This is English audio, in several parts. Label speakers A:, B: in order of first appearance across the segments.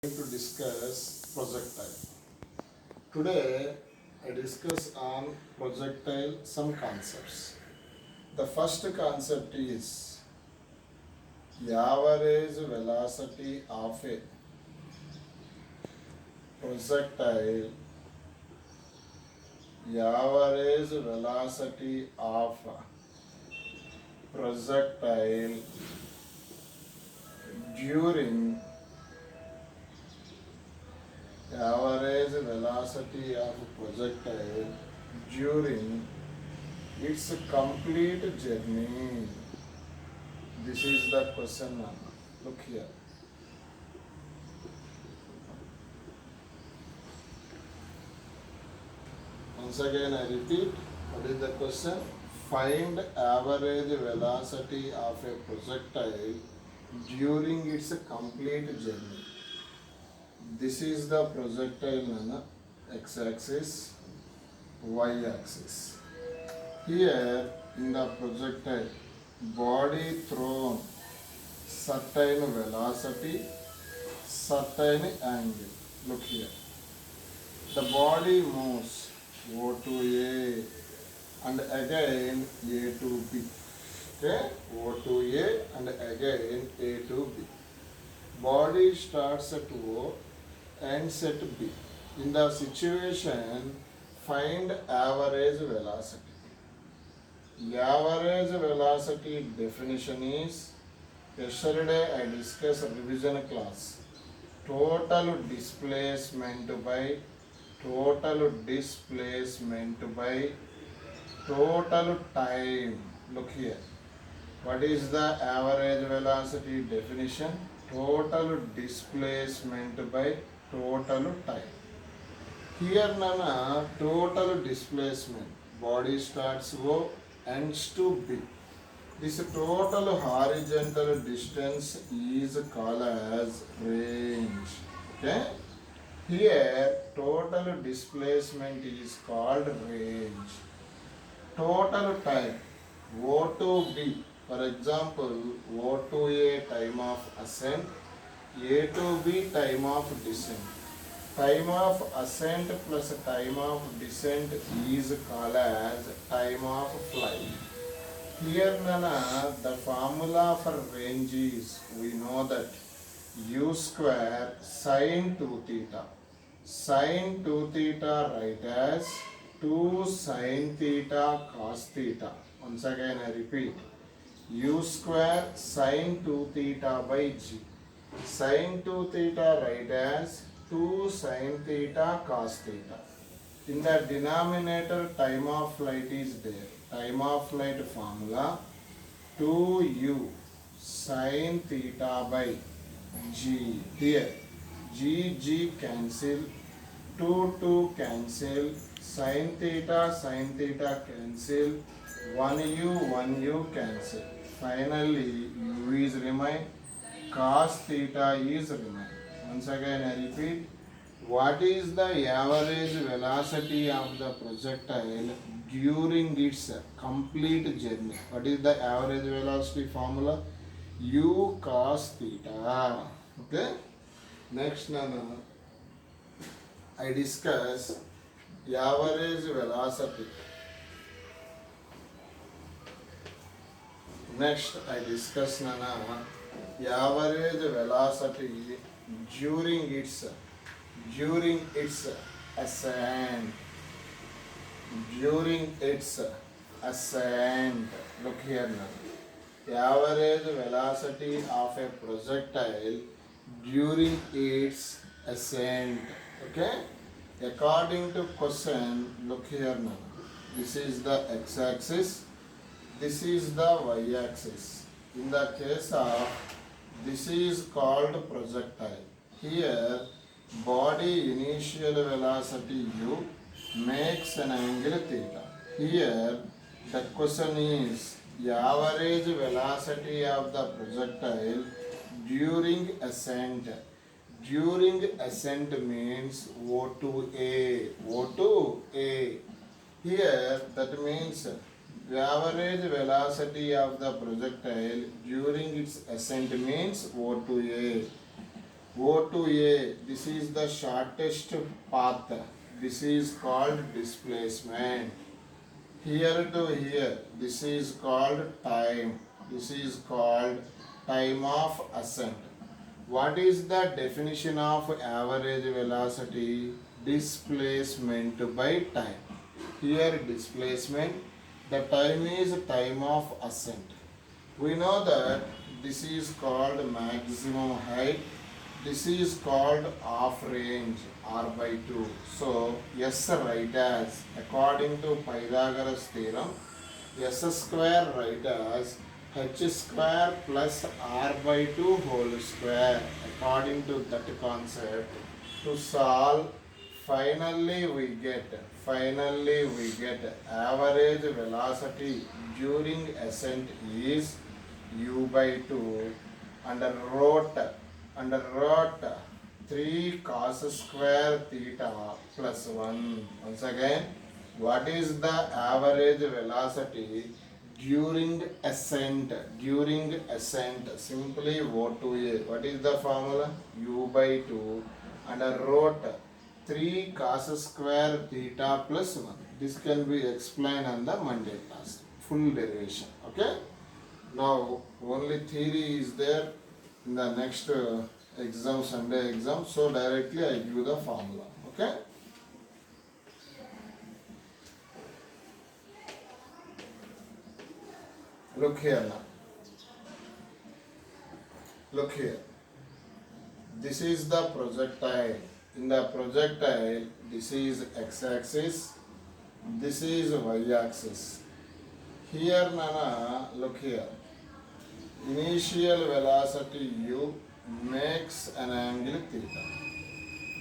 A: To discuss projectile. Today I discuss on projectile some concepts. The first concept is average velocity of a projectile. Average velocity of projectile during average velocity of projectile during its complete journey. This is the question. Look here. Once again I repeat, what is the question? Find average velocity of a projectile during its complete journey. This is the projectile x-axis, y-axis. Here in the projectile, body thrown certain velocity, certain angle. Look here. The body moves O to A and again A to B. Okay? O to A and again A to B. Body starts at O, ends at B. In the situation, find average velocity. Average velocity definition is, yesterday I discussed revision class. Total displacement by total time. Look here. What is the average velocity definition? Total displacement by total time. Here nana total displacement. Body starts O, ends to B. This total horizontal distance is called as range. Okay? Here total displacement is called range. Total time O to B. For example, O to A time of ascent, A to B time of descent. Time of ascent plus time of descent is called as time of flight. Here nana, the formula for range is, we know that u square sine 2 theta. Sine 2 theta write as 2 sine theta cos theta. Once again I repeat, u square sine 2 theta by g. Sine 2 theta write as 2 sine theta cos theta. In the denominator, time of flight is there. Time of flight formula 2u sine theta by g. Here g cancel, 2 cancel, sine theta cancel, 1u cancel. Finally u is remain, cos theta is remain. Once again I repeat, what is the average velocity of the projectile during its complete journey? What is the average velocity formula? U cos theta. Okay? Next nana, I discuss average velocity. Next I discuss nana, average velocity during its ascent. During its ascent. Look here now. Average velocity of a projectile during its ascent. Okay? According to question, look here now. This is the x-axis. This is the y-axis. In the case of, this is called projectile. Here, body initial velocity u makes an angle theta. Here, the question is average velocity of the projectile during ascent. During ascent means O to A. O to A. Here, that means the average velocity of the projectile during its ascent means O to A. O to A, this is the shortest path. This is called displacement. Here to here, this is called time. This is called time of ascent. What is the definition of average velocity? Displacement by time. Here displacement, the time is time of ascent. We know that this is called maximum height. This is called off range r by 2. So S write as, according to Pythagoras theorem, S square write as h square plus r by 2 whole square. According to that concept, to solve, finally we get average velocity during ascent is u by 2 under root 3 cos square theta plus 1. Once again, what is the average velocity during ascent? Simply O to A. What is the formula? U by 2 under root 3 cos square theta plus 1. This can be explained on the Monday class. Full derivation. Okay? Now, only theory is there in the next exam, Sunday exam. So, directly I give the formula. Okay? Look here now. Look here. This is the projectile. In the projectile, this is x-axis, this is y-axis. Here, Nana, look here. Initial velocity u makes an angle theta.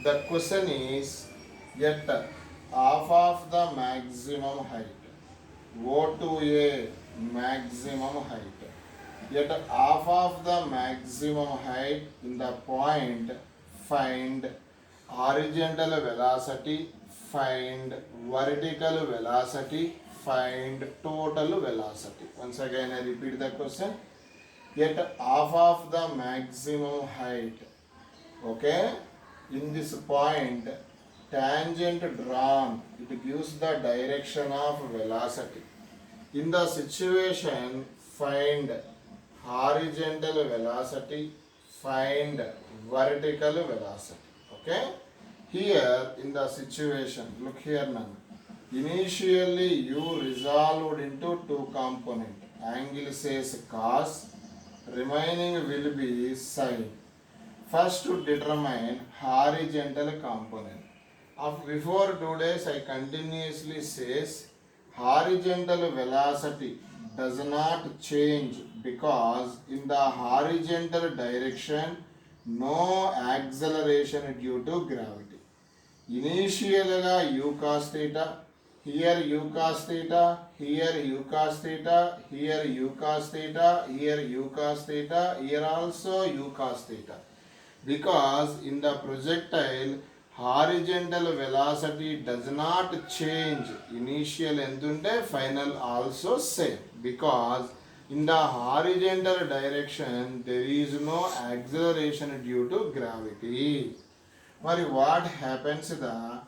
A: The question is, yet half of the maximum height, O to A maximum height, yet half of the maximum height in the point, find horizontal velocity, find vertical velocity, find total velocity. Once again I repeat the question. Yet half of the maximum height, okay, in this point, tangent drawn, it gives the direction of velocity. In the situation, find horizontal velocity, find vertical velocity. Okay? Here in the situation, look here now. Initially u resolved into two components. Angle says cos, remaining will be sine. First to determine horizontal component. Before 2 days I continuously says horizontal velocity does not change because in the horizontal direction no acceleration due to gravity. Initially u cos theta, here u cos theta, here u cos theta, here u cos theta, here u cos theta, here also u cos theta. Because in the projectile horizontal velocity does not change. Initial entunte final also same. Because in the horizontal direction there is no acceleration due to gravity. మరి what happens the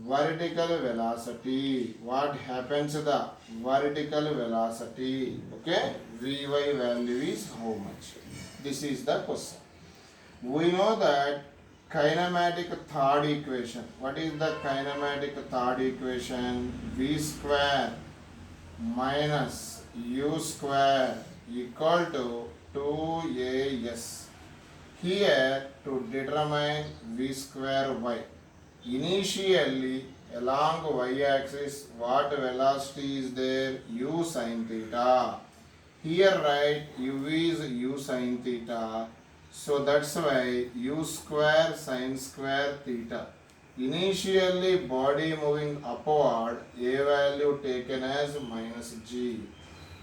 A: vertical velocity? What happens the vertical velocity? Okay, Vy value is how much? This is the question. We know that kinematic third equation. What is the kinematic third equation? V square minus u square equal to 2as. Here to determine v square y. Initially along y-axis what velocity is there? U sin theta. Here write u is u sin theta. So that's why u square sin square theta. Initially body moving upward, a value taken as minus g.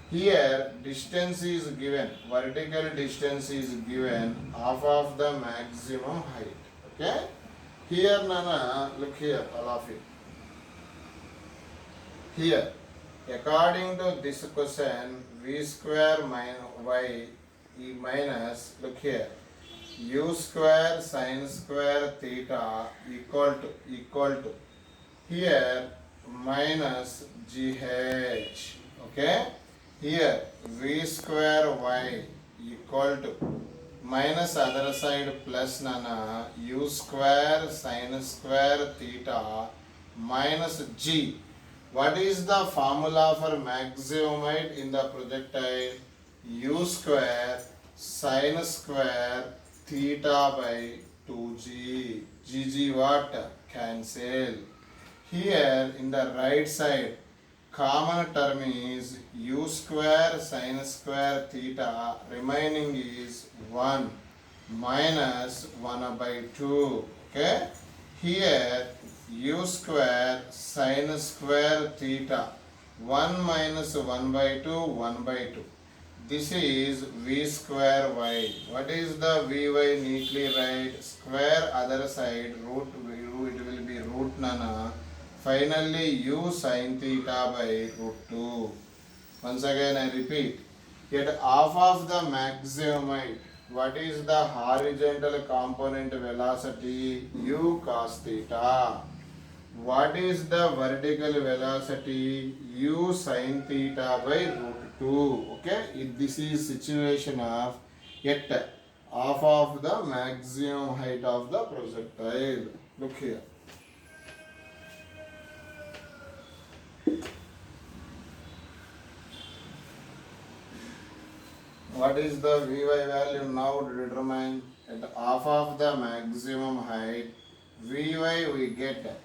A: Here distance is given, vertical distance is given half of the maximum height. Okay? Here Nana, look here, all of it. Here, according to this question, v square minus y minus, look here, u square sin square theta equal to here minus gh. Okay, here v square y equal to minus other side plus nana u square sin square theta minus g. What is the formula for maximum height in the projectile? U square sin square theta by 2g. Gg what? Cancel. Here in the right side, common term is u square sin square theta, remaining is 1 minus 1 by 2. Okay, here u square sin square theta, 1 minus 1 by 2, 1 by 2. This is v square y. What is the vy? Neatly write square other side root, it will be root nana. Finally u sin theta by root 2. Once again I repeat, at half of the maximum height, what is the horizontal component velocity? U cos theta. What is the vertical velocity? U sin theta by root 2. Okay, this is situation of at half of the maximum height of the projectile. Look here. What is the Vy value now to determine? At half of the maximum height, Vy we get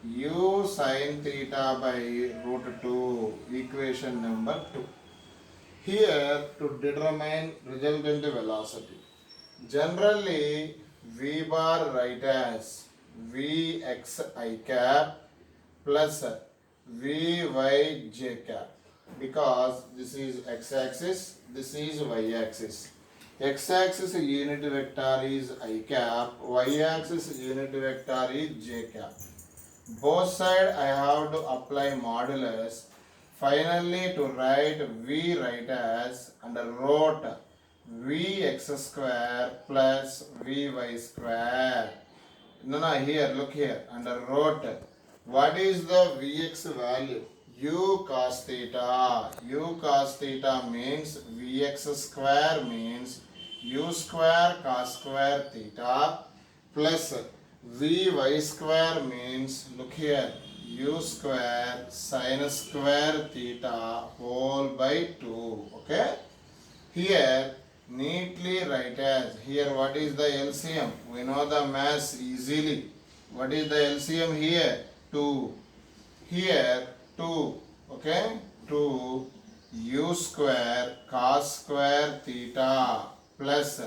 A: u sin theta by root 2, equation number 2. Here to determine resultant velocity. Generally, V bar write as Vxi cap plus Vy j cap, because this is x-axis, this is y-axis. X-axis unit vector is I cap, y-axis unit vector is j cap. Both sides I have to apply modulus. Finally to write V write as under root Vx square plus Vy square. No, here, look here, under root. What is the Vx value? U cos theta. U cos theta means Vx square means U square cos square theta plus Vy square means, look here, U square sin square theta whole by 2. Okay? Here neatly write as, here what is the LCM? We know the mass easily. What is the LCM here? 2. Here 2. Okay? 2 u square cos square theta plus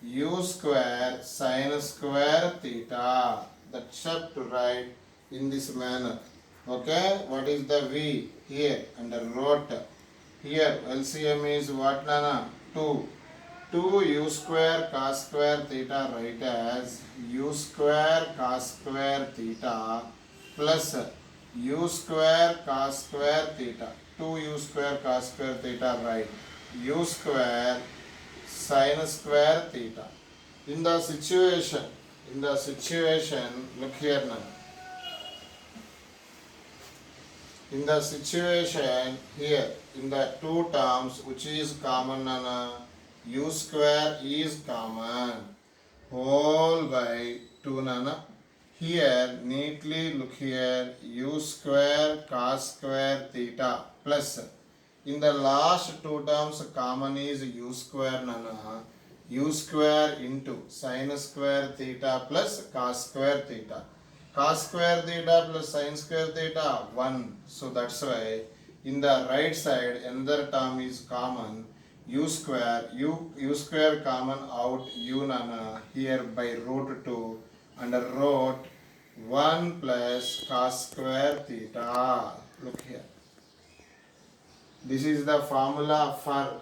A: u square sin square theta. That's up to write in this manner. Okay? What is the V? Here under root. Here LCM is what, Nana? 2. 2 u square cos square theta write as u square cos square theta plus u square cos square theta. 2 u square cos square theta write u square sin square theta. In the situation, look here now. In the situation here, in the two terms, which is common, Nana? U square is common, whole by 2, Nana. Here, neatly look here, u square cos square theta plus, in the last two terms common is u square, Nana. U square into sin square theta plus cos square theta. Cos square theta plus sin square theta 1. So that's why in the right side another term is common, u square. U square common out, u, Nana, here by root 2 under root 1 plus cos square theta. Look here. This is the formula for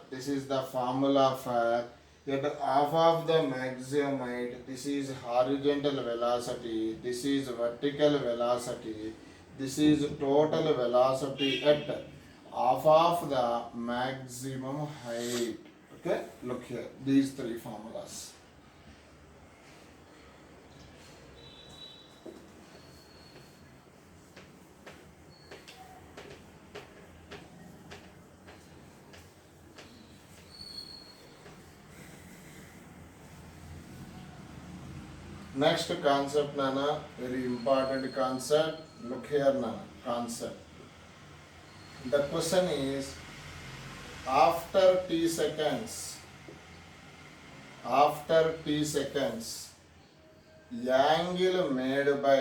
A: at half of the maximum height. This is horizontal velocity, this is vertical velocity, this is total velocity at half of the maximum height. Okay, look here, these three formulas. Next concept, Nana, very important concept. Look here, Nana, concept. The question is, after t seconds, angle made by,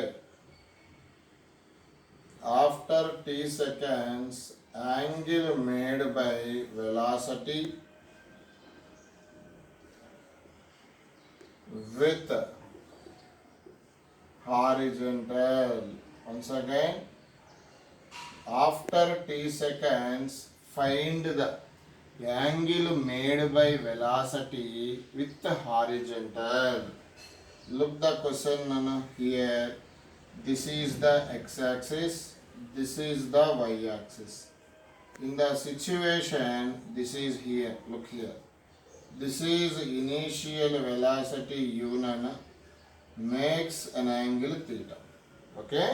A: after t seconds, angle made by velocity with horizontal. Once again, after t seconds, find the angle made by velocity with horizontal. Look the question, Nana, here. This is the x-axis, this is the y-axis. In the situation, this is here, look here. This is initial velocity u, Nana, makes an angle theta. Okay?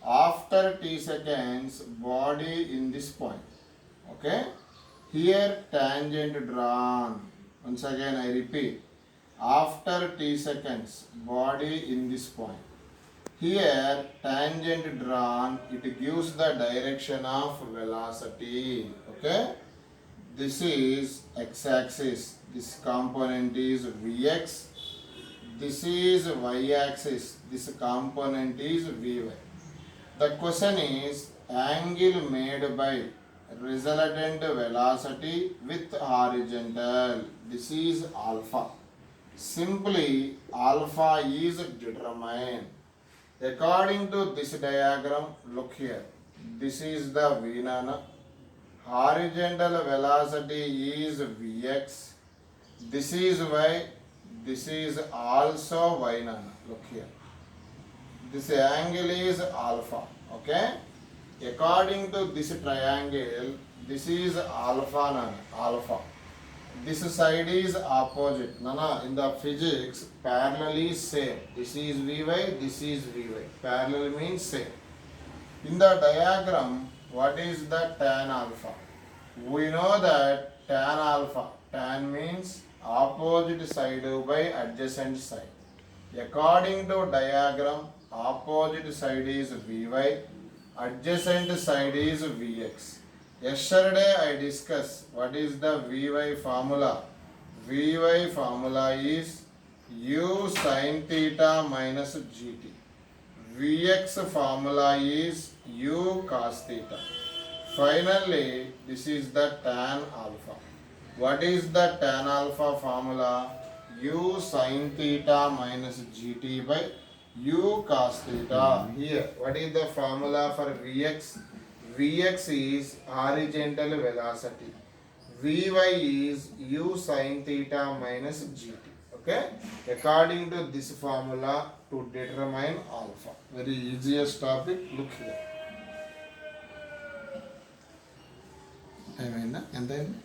A: After t seconds, body in this point. Okay? Here tangent drawn. Once again I repeat. After t seconds, body in this point. Here tangent drawn, it gives the direction of velocity. Okay? This is x-axis. This component is Vx. This is y-axis. This component is Vy. The question is, angle made by resultant velocity with horizontal. This is alpha. Simply, alpha is determined. According to this diagram, look here. This is the V, Nana. Horizontal velocity is Vx. This is y. This is also y, Nana. Look here. This angle is alpha. Okay? According to this triangle, this is alpha, Nana. Alpha. This side is opposite. Nana, in the physics, parallel is same. This is Vy, this is Vy. Parallel means same. In the diagram, what is the tan alpha? We know that tan alpha, tan means opposite side by adjacent side. According to diagram, opposite side is Vy, adjacent side is Vx. Yesterday I discussed what is the Vy formula. Vy formula is u sin theta minus gt. Vx formula is u cos theta. Finally, this is the tan alpha. What is the tan alpha formula? U sin theta minus gt by u cos theta. Here, what is the formula for Vx? Vx is horizontal velocity. Vy is u sin theta minus gt. Okay? According to this formula to determine alpha. Very easiest topic. Look here. ఏమైందా ఎంత అయింది?